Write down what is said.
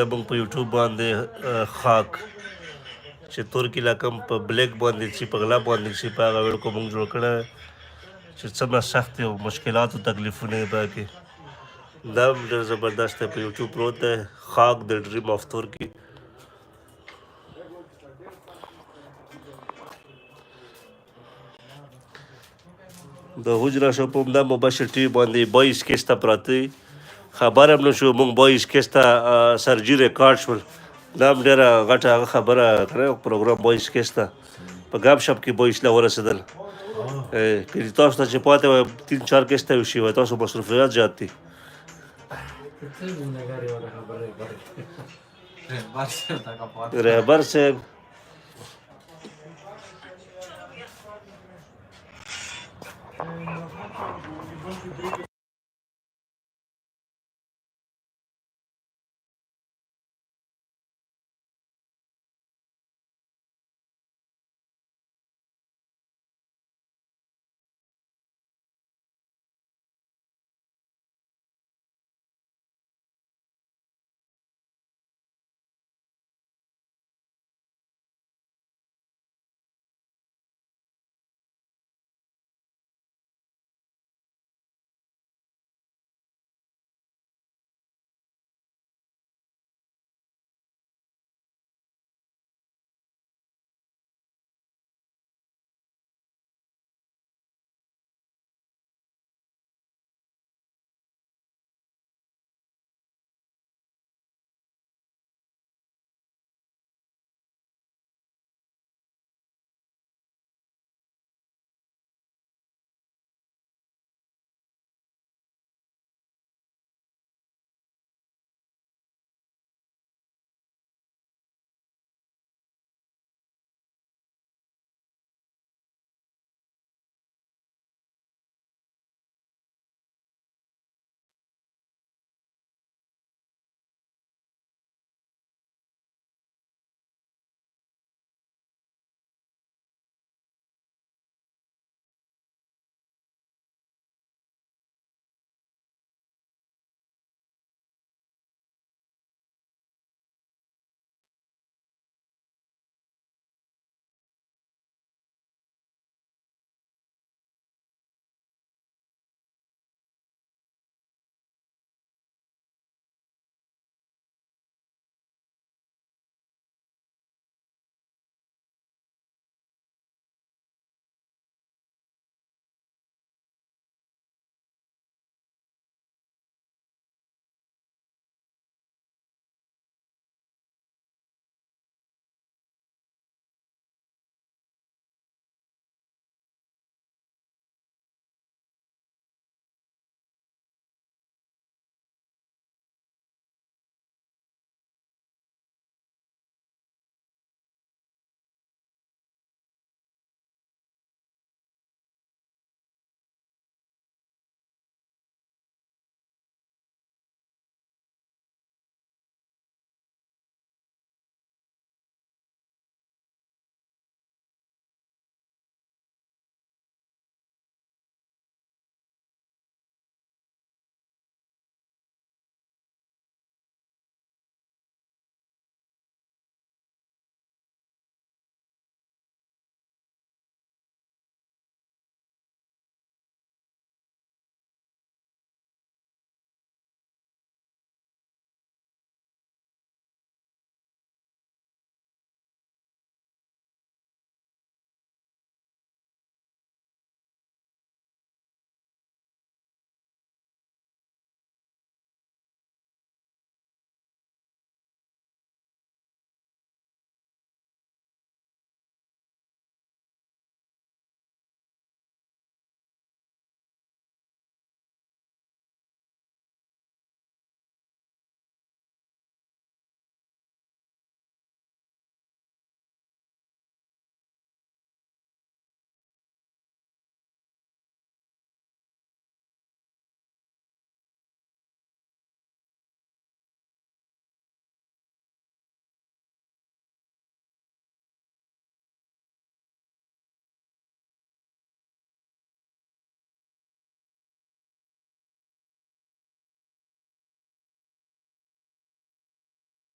موږ په یوټیوب باندې خاک چې ترکی لکم په بلیک باندې چې په غلا باندې چې په هغه ویډیو موږ جوړ کړی چې څومره سخت او مشکلات او تکلیفونه یې پکې دا هم ډېر زبردست دی په یوټیوب پروت دی خاک د ډریم آف ترکی د حجره شو په همدا مبشر ټي وي باندې 22 کیسته پراته دي خبر هم نه شو موږ 22 کیسته سرجي ریکارډ شول دا هم ډېره غټه هغه خبره که پروګرام 22 کیسته په ګپ شپ کې 22 له ورسېدل که تاسو ته چې پاتې وای 3-4 کیسته وشي وای تاسو مصروفیات زیات دي رهبر صاحب